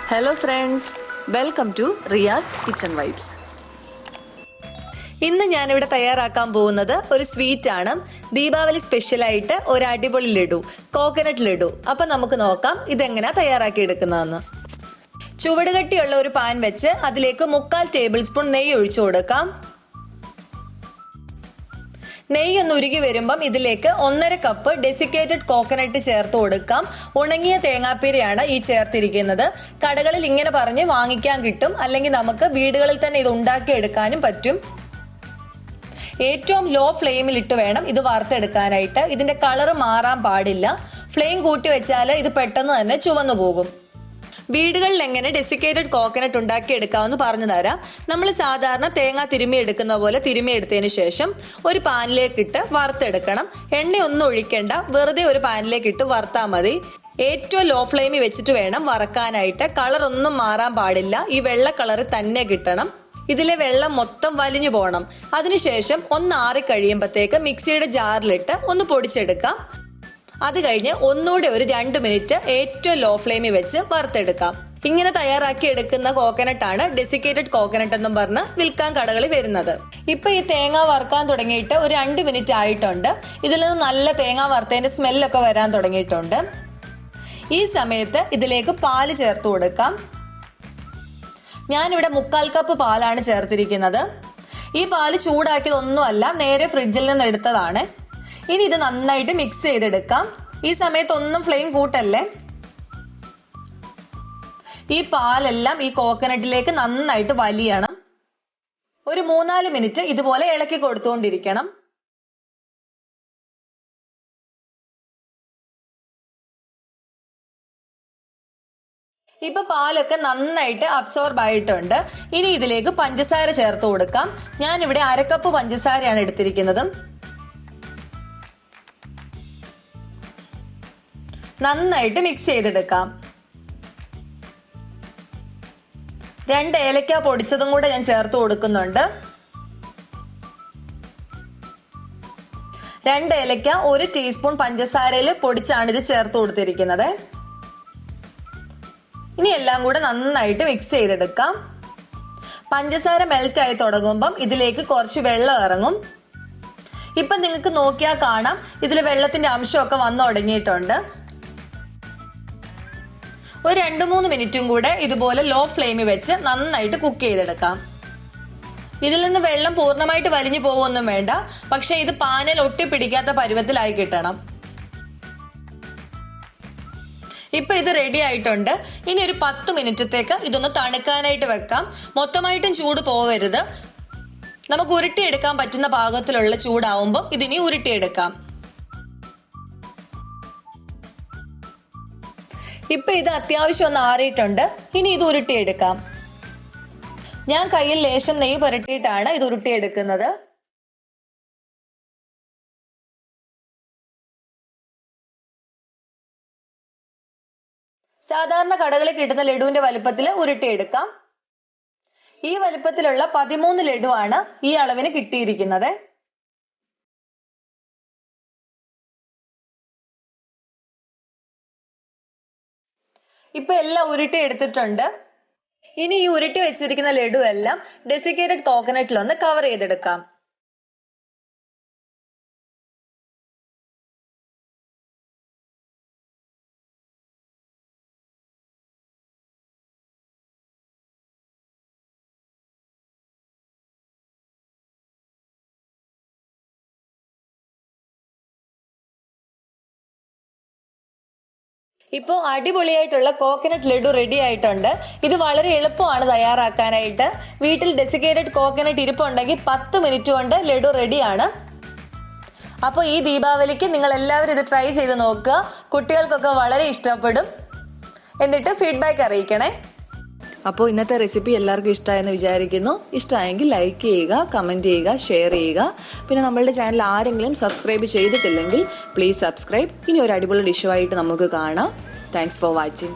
Hello friends, welcome to Riya's Kitchen Vibes. ഇന്ന് ഞാനിവിടെ തയ്യാറാക്കാൻ പോകുന്നത് ഒരു സ്വീറ്റ് ആണ്. ദീപാവലി സ്പെഷ്യലായിട്ട് ഒരു അടിപൊളി ലഡു, കോക്കനട്ട് ലഡു. അപ്പം നമുക്ക് നോക്കാം ഇതെങ്ങനെയാ തയ്യാറാക്കി എടുക്കുന്നതെന്ന്. ചുവട് കട്ടിയുള്ള ഒരു പാൻ വെച്ച് അതിലേക്ക് 3/4 ടേബിൾ സ്പൂൺ നെയ്യ് ഒഴിച്ചു കൊടുക്കാം. നെയ്യ് ഒന്ന് ഉരുകി വരുമ്പം ഇതിലേക്ക് 1.5 കപ്പ് ഡെസിക്കേറ്റഡ് കോക്കനട്ട് ചേർത്ത് കൊടുക്കാം. ഉണങ്ങിയ തേങ്ങാപ്പീരയാണ് ഈ ചേർത്തിരിക്കുന്നത്. കടകളിൽ ഇങ്ങനെ പറഞ്ഞ് വാങ്ങിക്കാൻ കിട്ടും, അല്ലെങ്കിൽ നമുക്ക് വീടുകളിൽ തന്നെ ഇത് ഉണ്ടാക്കിയെടുക്കാനും പറ്റും. ഏറ്റവും ലോ ഫ്ലെയിമിൽ ഇട്ട് വേണം ഇത് വറുത്തെടുക്കാനായിട്ട്. ഇതിന്റെ കളർ മാറാൻ പാടില്ല. ഫ്ലെയിം കൂട്ടി വെച്ചാൽ ഇത് പെട്ടെന്ന് തന്നെ ചുവന്നു പോകും. വീടുകളിൽ എങ്ങനെ ഡെസിക്കേറ്റഡ് കോക്കനട്ട് ഉണ്ടാക്കിയെടുക്കാമെന്ന് പറഞ്ഞു തരാം. നമ്മൾ സാധാരണ തേങ്ങ തിരുമ്മി എടുക്കുന്ന പോലെ തിരുമ്മിയെടുത്തതിന് ശേഷം ഒരു പാനിലേക്കിട്ട് വറുത്തെടുക്കണം. എണ്ണയൊന്നും ഒഴിക്കേണ്ട, വെറുതെ ഒരു പാനിലേക്കിട്ട് വറുത്താൽ മതി. ഏറ്റവും ലോ ഫ്ലെയിമിൽ വെച്ചിട്ട് വേണം വറക്കാനായിട്ട്. കളറൊന്നും മാറാൻ പാടില്ല. ഈ വെള്ള കളർ തന്നെ കിട്ടണം. ഇതിലെ വെള്ളം മൊത്തം വലിഞ്ഞു പോകണം. അതിനുശേഷം ഒന്ന് ആറി കഴിയുമ്പോഴത്തേക്ക് മിക്സിയുടെ ജാറിലിട്ട് ഒന്ന് പൊടിച്ചെടുക്കാം. അത് കഴിഞ്ഞ് ഒന്നുകൂടെ ഒരു 2 മിനിറ്റ് ഏറ്റവും ലോ ഫ്ലെയിമിൽ വെച്ച് വറുത്തെടുക്കാം. ഇങ്ങനെ തയ്യാറാക്കി എടുക്കുന്ന കോക്കനട്ടാണ് ഡെസിക്കേറ്റഡ് കോക്കനട്ട് എന്നും പറഞ്ഞ് വിൽക്കാൻ കടകളിൽ വരുന്നത്. ഇപ്പൊ ഈ തേങ്ങ വറുക്കാൻ തുടങ്ങിയിട്ട് ഒരു 2 മിനിറ്റ് ആയിട്ടുണ്ട്. ഇതിൽ നിന്ന് നല്ല തേങ്ങ വറുത്തതിന്റെ സ്മെല്ലൊക്കെ വരാൻ തുടങ്ങിയിട്ടുണ്ട്. ഈ സമയത്ത് ഇതിലേക്ക് പാല് ചേർത്ത് കൊടുക്കാം. ഞാനിവിടെ 3/4 കപ്പ് പാലാണ് ചേർത്തിരിക്കുന്നത്. ഈ പാല് ചൂടാക്കിയതൊന്നുമല്ല, നേരെ ഫ്രിഡ്ജിൽ നിന്ന് എടുത്തതാണ്. ഇനി ഇത് നന്നായിട്ട് മിക്സ് ചെയ്തെടുക്കാം. ഈ സമയത്ത് ഒന്നും ഫ്ലെയിം കൂട്ടല്ലേ. ഈ പാലെല്ലാം ഈ കോക്കനട്ടിലേക്ക് നന്നായിട്ട് വലിയണം. ഒരു 3-4 മിനിറ്റ് ഇതുപോലെ ഇളക്കി കൊടുത്തുകൊണ്ടിരിക്കണം. ഇപ്പൊ പാലൊക്കെ നന്നായിട്ട് അബ്സോർബ് ആയിട്ടുണ്ട്. ഇനി ഇതിലേക്ക് പഞ്ചസാര ചേർത്ത് കൊടുക്കാം. ഞാനിവിടെ 1/2 കപ്പ് പഞ്ചസാരയാണ് എടുത്തിരിക്കുന്നത്. നന്നായിട്ട് മിക്സ് ചെയ്തെടുക്കാം. 2 ഏലക്ക പൊടിച്ചതും കൂടെ ഞാൻ ചേർത്ത് കൊടുക്കുന്നുണ്ട്. 2 ഏലക്ക 1 ടീസ്പൂൺ പഞ്ചസാരയിൽ പൊടിച്ചാണ് ഇത് ചേർത്ത് കൊടുത്തിരിക്കുന്നത്. ഇനി എല്ലാം കൂടെ നന്നായിട്ട് മിക്സ് ചെയ്തെടുക്കാം. പഞ്ചസാര മെൽറ്റ് ആയി തുടങ്ങുമ്പം ഇതിലേക്ക് കുറച്ച് വെള്ളം ഇറങ്ങും. ഇപ്പൊ നിങ്ങൾക്ക് നോക്കിയാൽ കാണാം ഇതിൽ വെള്ളത്തിന്റെ അംശമൊക്കെ വന്നു തുടങ്ങിയിട്ടുണ്ട്. ഒരു 2-3 മിനിറ്റും കൂടെ ഇതുപോലെ ലോ ഫ്ലെയിമിൽ വെച്ച് നന്നായിട്ട് കുക്ക് ചെയ്തെടുക്കാം. ഇതിൽ നിന്ന് വെള്ളം പൂർണ്ണമായിട്ട് വലിഞ്ഞു പോകുമൊന്നും വേണ്ട, പക്ഷെ ഇത് പാനിൽ ഒട്ടിപ്പിടിക്കാത്ത പരുവത്തിലായി കിട്ടണം. ഇപ്പൊ ഇത് റെഡി ആയിട്ടുണ്ട്. ഇനി ഒരു 10 മിനിറ്റത്തേക്ക് ഇതൊന്ന് തണുക്കാനായിട്ട് വെക്കാം. മൊത്തമായിട്ടും ചൂട് പോവരുത്. നമുക്ക് ഉരുട്ടിയെടുക്കാൻ പറ്റുന്ന പാകത്തിലുള്ള ചൂടാവുമ്പോൾ ഇതിനി ഉരുട്ടിയെടുക്കാം. ഇപ്പൊ ഇത് അത്യാവശ്യം ഒന്ന് ആറിയിട്ടുണ്ട്. ഇനി ഇത് ഉരുട്ടിയെടുക്കാം. ഞാൻ കയ്യിൽ ലേശം നെയ്യ് പുരട്ടിയിട്ടാണ് ഇത് ഉരുട്ടിയെടുക്കുന്നത്. സാധാരണ കടകളിൽ കിട്ടുന്ന ലഡുവിന്റെ വലുപ്പത്തിൽ ഉരുട്ടിയെടുക്കാം. ഈ വലുപ്പത്തിലുള്ള 13 ലഡു ആണ് ഈ അളവിന് കിട്ടിയിരിക്കുന്നത്. ഇപ്പൊ എല്ലാം ഉരുട്ടി എടുത്തിട്ടുണ്ട്. ഇനി ഈ ഉരുട്ടി വെച്ചിരിക്കുന്ന ലഡു എല്ലാം ഡെസിക്കേറ്റഡ് കോക്കനട്ടിൽ ഒന്ന് കവർ ചെയ്തെടുക്കാം. ഇപ്പോൾ അടിപൊളിയായിട്ടുള്ള കോക്കനട്ട് ലഡു റെഡി ആയിട്ടുണ്ട്. ഇത് വളരെ എളുപ്പമാണ് തയ്യാറാക്കാനായിട്ട്. വീട്ടിൽ ഡെസിക്കേറ്റഡ് കോക്കനട്ട് ഇരിപ്പുണ്ടെങ്കിൽ 10 മിനിറ്റ് കൊണ്ട് ലഡു റെഡിയാണ്. അപ്പോൾ ഈ ദീപാവലിക്ക് നിങ്ങൾ എല്ലാവരും ഇത് ട്രൈ ചെയ്ത് നോക്കുക. കുട്ടികൾക്കൊക്കെ വളരെ ഇഷ്ടപ്പെടും. എന്നിട്ട് ഫീഡ്ബാക്ക് അറിയിക്കണേ. അപ്പോൾ ഇന്നത്തെ റെസിപ്പി എല്ലാവർക്കും ഇഷ്ടമായെന്ന് വിചാരിക്കുന്നു. ഇഷ്ടമായെങ്കിൽ ലൈക്ക് ചെയ്യുക, കമൻറ്റ് ചെയ്യുക, ഷെയർ ചെയ്യുക. പിന്നെ നമ്മളുടെ ചാനൽ ആരെങ്കിലും സബ്സ്ക്രൈബ് ചെയ്തിട്ടില്ലെങ്കിൽ പ്ലീസ് സബ്സ്ക്രൈബ്. ഇനി ഒരു അടിപൊളി ഡിഷുമായിട്ട് നമുക്ക് കാണാം. Thanks for watching.